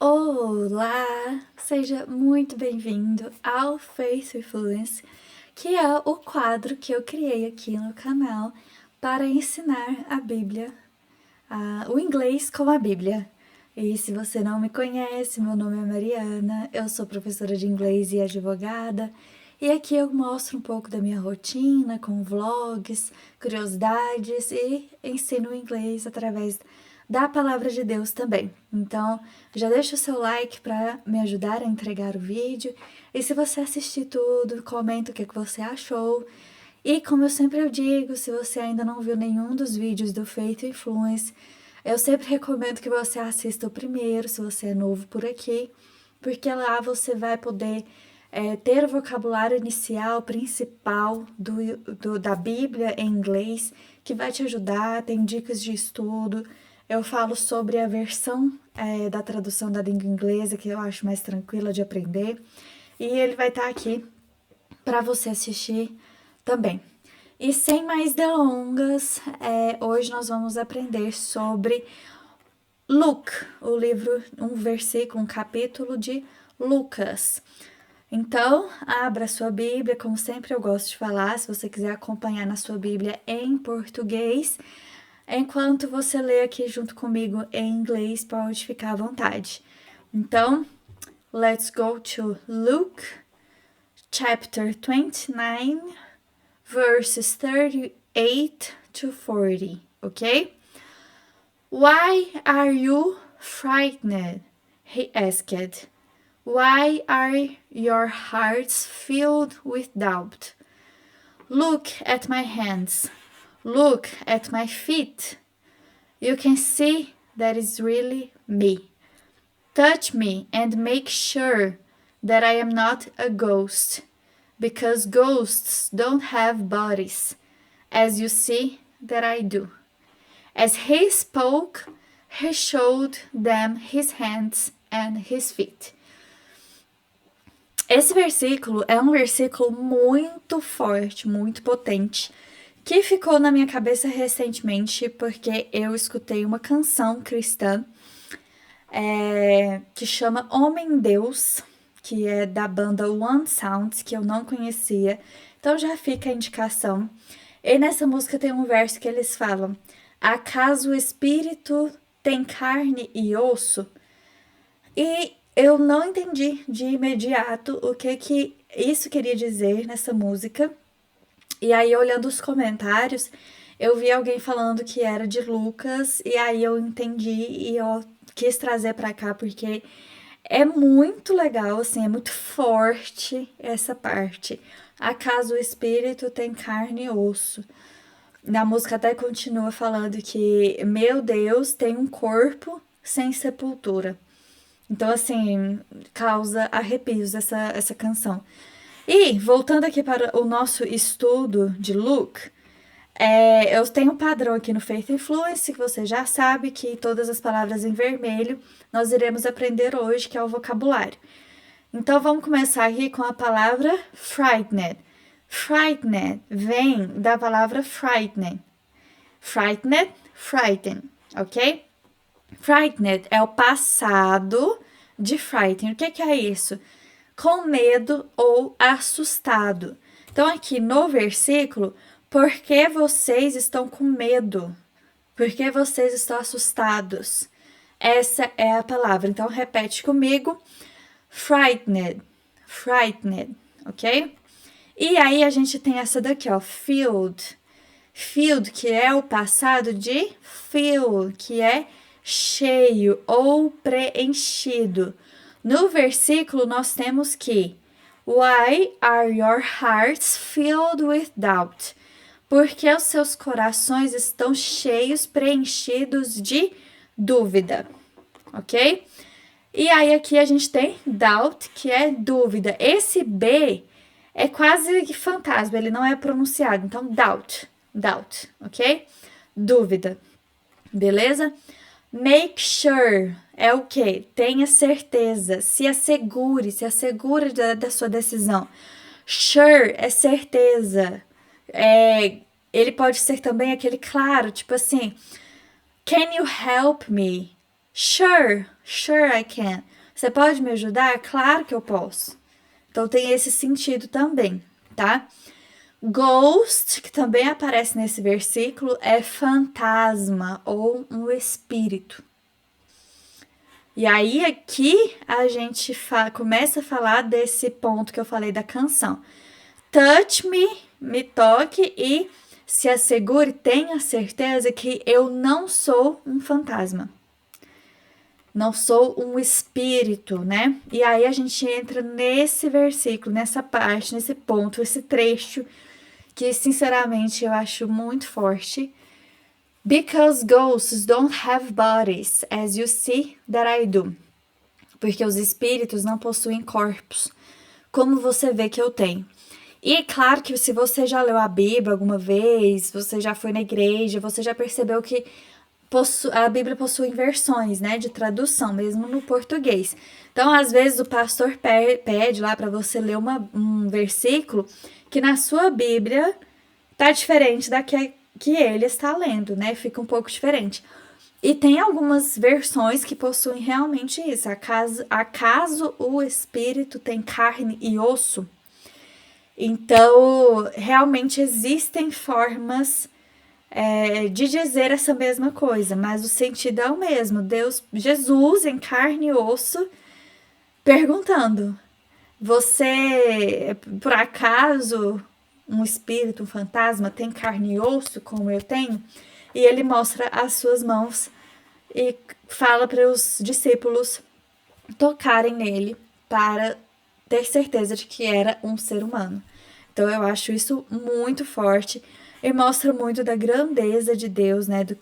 Olá! Seja muito bem-vindo ao Faithfulness, que é o quadro que eu criei aqui no canal para ensinar a Bíblia, o inglês com a Bíblia. E se você não me conhece, meu nome é Mariana, eu sou professora de inglês e advogada, e aqui eu mostro um pouco da minha rotina com vlogs, curiosidades e ensino o inglês através da palavra de Deus também. Então, já deixa o seu like para me ajudar a entregar o vídeo. E se você assistir tudo, comenta o que você achou. E como eu sempre digo, se você ainda não viu nenhum dos vídeos do Faith Influence, eu sempre recomendo que você assista o primeiro, se você é novo por aqui, porque lá você vai poder ter o vocabulário inicial, principal da Bíblia em inglês, que vai te ajudar, tem dicas de estudo. Eu falo sobre a versão da tradução da língua inglesa, que eu acho mais tranquila de aprender. E ele vai estar aqui para você assistir também. E sem mais delongas, hoje nós vamos aprender sobre Luke, o livro, um versículo, um capítulo de Lucas. Então, abra sua Bíblia, como sempre eu gosto de falar, se você quiser acompanhar na sua Bíblia em português, enquanto você lê aqui junto comigo em inglês, pode ficar à vontade. Então, let's go to Luke, chapter 29, verses 38 to 40, okay? Why are you frightened? He asked. Why are your hearts filled with doubt? Look at my hands. Look at my feet. You can see that is really me. Touch me and make sure that I am not a ghost, because ghosts don't have bodies, as you see that I do. As he spoke, he showed them his hands and his feet. Esse versículo é um versículo muito forte, muito potente, que ficou na minha cabeça recentemente porque eu escutei uma canção cristã que chama Homem Deus, que é da banda One Sounds, que eu não conhecia, então já fica a indicação. E nessa música tem um verso que eles falam: acaso o espírito tem carne e osso? E eu não entendi de imediato o que isso queria dizer nessa música. E aí, olhando os comentários, eu vi alguém falando que era de Lucas, e aí eu entendi e eu quis trazer para cá porque é muito legal, assim, é muito forte essa parte. Acaso o espírito tem carne e osso? Na música até continua falando que, meu Deus, tem um corpo sem sepultura. Então, assim, causa arrepios essa canção. E, voltando aqui para o nosso estudo de Luke, eu tenho um padrão aqui no Faith Influence, que você já sabe que todas as palavras em vermelho nós iremos aprender hoje, que é o vocabulário. Então, vamos começar aqui com a palavra frightened. Frightened vem da palavra frightening. Frightened, frighten, ok? Frightened é o passado de frighten. O que é isso? Com medo ou assustado. Então, aqui no versículo, por que vocês estão com medo? Por que vocês estão assustados? Essa é a palavra. Então, repete comigo. Frightened. Frightened, ok? E aí, a gente tem essa daqui, ó. Filled. Filled, que é o passado de fill, que é cheio ou preenchido. No versículo, nós temos que Why are your hearts filled with doubt? Porque os seus corações estão cheios, preenchidos de dúvida, ok? E aí aqui a gente tem doubt, que é dúvida. Esse B é quase que fantasma, ele não é pronunciado. Então, doubt, ok? Dúvida, beleza? Make sure é o quê? Tenha certeza, se assegure da sua decisão. Sure é certeza. Ele pode ser também aquele claro, tipo assim, can you help me? Sure I can. Você pode me ajudar? Claro que eu posso. Então tem esse sentido também, tá? Ghost, que também aparece nesse versículo, é fantasma ou um espírito. E aí aqui a gente começa a falar desse ponto que eu falei da canção. Touch me, me toque e se assegure, tenha certeza que eu não sou um fantasma. Não sou um espírito, né? E aí a gente entra nesse versículo, nessa parte, nesse ponto, esse trecho que sinceramente eu acho muito forte. Because ghosts don't have bodies, as you see that I do. Porque os espíritos não possuem corpos, como você vê que eu tenho. E é claro que se você já leu a Bíblia alguma vez, você já foi na igreja, você já percebeu que a Bíblia possui versões, né, de tradução, mesmo no português. Então, às vezes, o pastor pede lá para você ler um versículo que na sua Bíblia tá diferente da que ele está lendo, né? Fica um pouco diferente. E tem algumas versões que possuem realmente isso. Acaso o espírito tem carne e osso? Então, realmente existem formas de dizer essa mesma coisa, mas o sentido é o mesmo. Jesus em carne e osso, perguntando: você, por acaso, um espírito, um fantasma, tem carne e osso como eu tenho? E ele mostra as suas mãos e fala para os discípulos tocarem nele para ter certeza de que era um ser humano. Então eu acho isso muito forte e mostra muito da grandeza de Deus, né? Da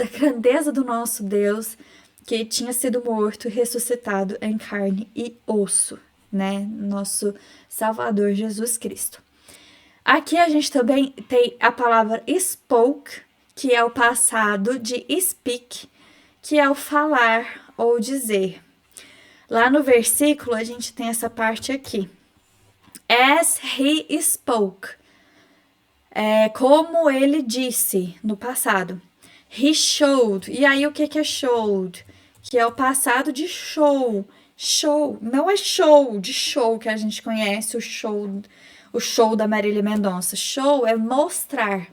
grandeza do nosso Deus, que tinha sido morto e ressuscitado em carne e osso, né? Nosso Salvador Jesus Cristo. Aqui a gente também tem a palavra spoke, que é o passado de speak, que é o falar ou dizer. Lá no versículo a gente tem essa parte aqui. As he spoke. Como ele disse no passado. He showed. E aí o que é showed? Que é o passado de show. Show. Não é show de show que a gente conhece, o show da Marília Mendonça. Show é mostrar.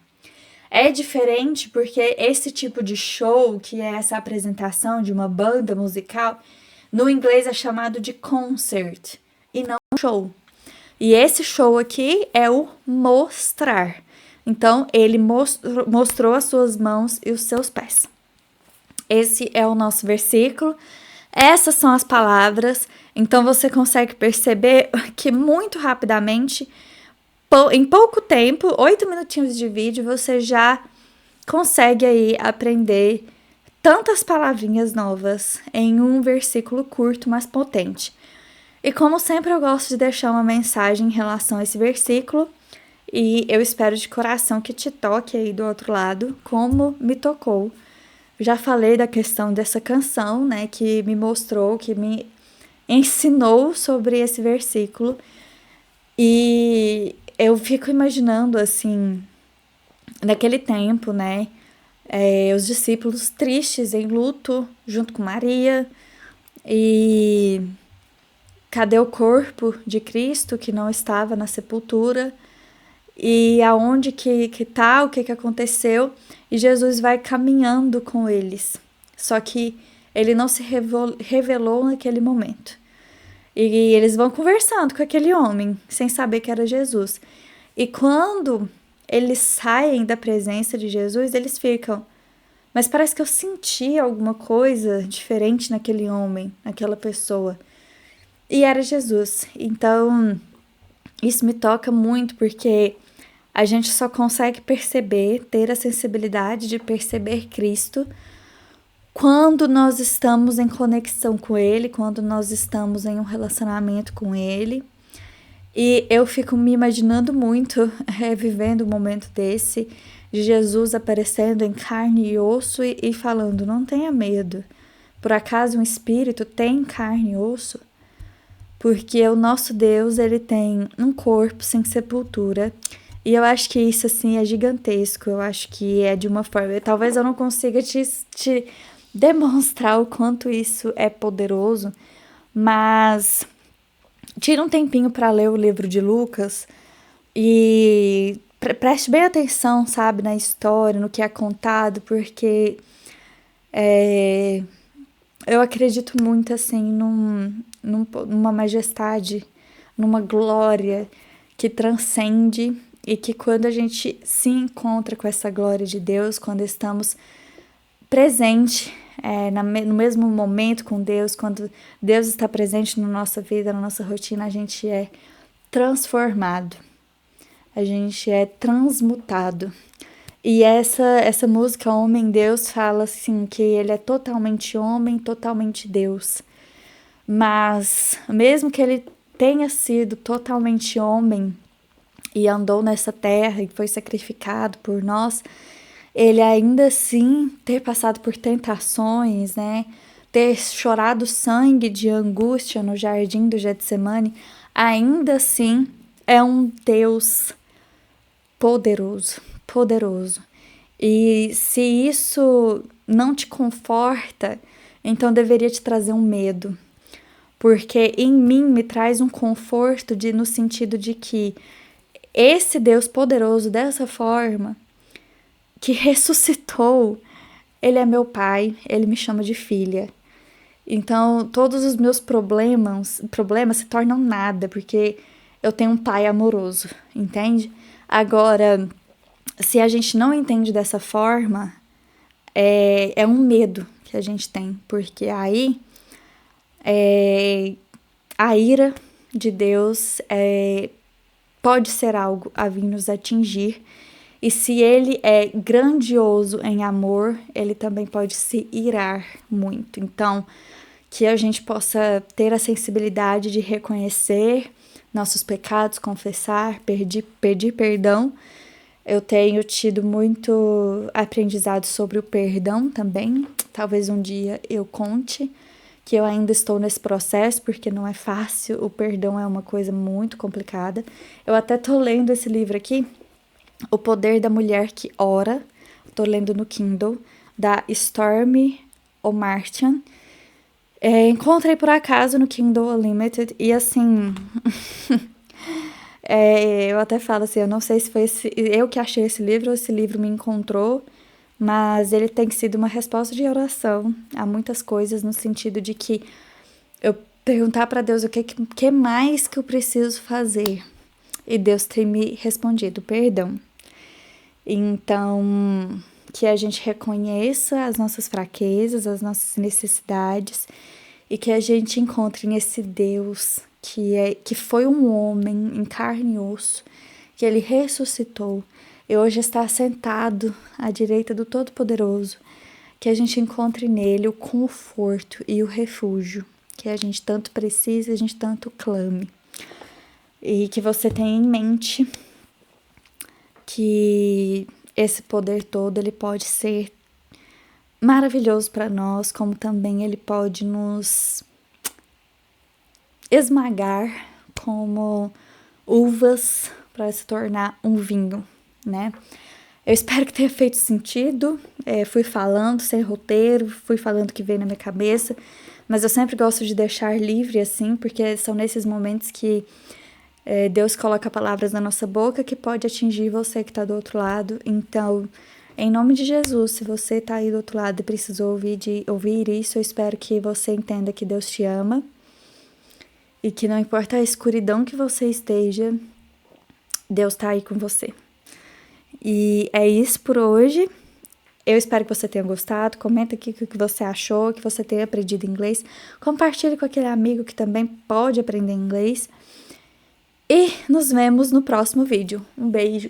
É diferente porque esse tipo de show, que é essa apresentação de uma banda musical, no inglês é chamado de concert e não show. E esse show aqui é o mostrar. Então, ele mostrou as suas mãos e os seus pés. Esse é o nosso versículo. Essas são as palavras. Então, você consegue perceber que muito rapidamente, em pouco tempo, 8 minutinhos de vídeo, você já consegue aí aprender tantas palavrinhas novas em um versículo curto, mas potente. E como sempre, eu gosto de deixar uma mensagem em relação a esse versículo, e eu espero de coração que te toque aí do outro lado, como me tocou. Já falei da questão dessa canção, né, que me mostrou, que me ensinou sobre esse versículo, e eu fico imaginando, assim, naquele tempo, né, os discípulos tristes, em luto, junto com Maria, e cadê o corpo de Cristo que não estava na sepultura? E aonde que tá, o que aconteceu? E Jesus vai caminhando com eles. Só que ele não se revelou naquele momento. E eles vão conversando com aquele homem, sem saber que era Jesus. E quando eles saem da presença de Jesus, eles ficam: mas parece que eu senti alguma coisa diferente naquele homem, naquela pessoa. E era Jesus. Então, isso me toca muito, porque a gente só consegue perceber, ter a sensibilidade de perceber Cristo quando nós estamos em conexão com Ele, quando nós estamos em um relacionamento com Ele. E eu fico me imaginando muito, vivendo um momento desse, de Jesus aparecendo em carne e osso e falando: não tenha medo. Por acaso um espírito tem carne e osso? Porque o nosso Deus, ele tem um corpo sem sepultura. E eu acho que isso, assim, é gigantesco. Eu acho que é de uma forma... Talvez eu não consiga te demonstrar o quanto isso é poderoso, mas tira um tempinho para ler o livro de Lucas e preste bem atenção, sabe, na história, no que é contado, porque é, eu acredito muito, assim, numa majestade, numa glória que transcende e que quando a gente se encontra com essa glória de Deus, quando estamos presente no mesmo momento com Deus, quando Deus está presente na nossa vida, na nossa rotina, a gente é transformado, a gente é transmutado. E essa música Homem Deus fala assim que ele é totalmente homem, totalmente Deus. Mas mesmo que ele tenha sido totalmente homem e andou nessa terra e foi sacrificado por nós, ele ainda assim ter passado por tentações, né? Ter chorado sangue de angústia no jardim do Getsemane, ainda assim é um Deus poderoso, poderoso. E se isso não te conforta, então deveria te trazer um medo. Porque em mim me traz um conforto no sentido de que esse Deus poderoso dessa forma, que ressuscitou, ele é meu pai, ele me chama de filha. Então, todos os meus problemas se tornam nada, porque eu tenho um pai amoroso, entende? Agora, se a gente não entende dessa forma, é um medo que a gente tem, porque aí a ira de Deus pode ser algo a vir nos atingir. E se ele é grandioso em amor, ele também pode se irar muito. Então, que a gente possa ter a sensibilidade de reconhecer nossos pecados, confessar, pedir perdão. Eu tenho tido muito aprendizado sobre o perdão também. Talvez um dia eu conte que eu ainda estou nesse processo, porque não é fácil. O perdão é uma coisa muito complicada. Eu até tô lendo esse livro aqui, O Poder da Mulher que Ora. Tô lendo no Kindle, da Stormy O'Martian. Encontrei por acaso no Kindle Unlimited e assim... eu até falo assim, eu não sei se foi eu que achei esse livro ou esse livro me encontrou, mas ele tem sido uma resposta de oração a muitas coisas, no sentido de que eu perguntar para Deus o que mais que eu preciso fazer. E Deus tem me respondido, perdão. Então, que a gente reconheça as nossas fraquezas, as nossas necessidades, e que a gente encontre nesse Deus que foi um homem em carne e osso, que ele ressuscitou e hoje está sentado à direita do Todo-Poderoso, que a gente encontre nele o conforto e o refúgio que a gente tanto precisa, a gente tanto clame. E que você tenha em mente que esse poder todo ele pode ser maravilhoso para nós, como também ele pode nos esmagar como uvas para se tornar um vinho, né? Eu espero que tenha feito sentido. Fui falando sem roteiro, fui falando o que veio na minha cabeça, mas eu sempre gosto de deixar livre assim, porque são nesses momentos que Deus coloca palavras na nossa boca que pode atingir você que está do outro lado. Então, em nome de Jesus, se você está aí do outro lado e precisa ouvir isso, eu espero que você entenda que Deus te ama e que não importa a escuridão que você esteja, Deus está aí com você. E é isso por hoje. Eu espero que você tenha gostado. Comenta aqui o que você achou, que você tenha aprendido inglês. Compartilhe com aquele amigo que também pode aprender inglês. E nos vemos no próximo vídeo. Um beijo!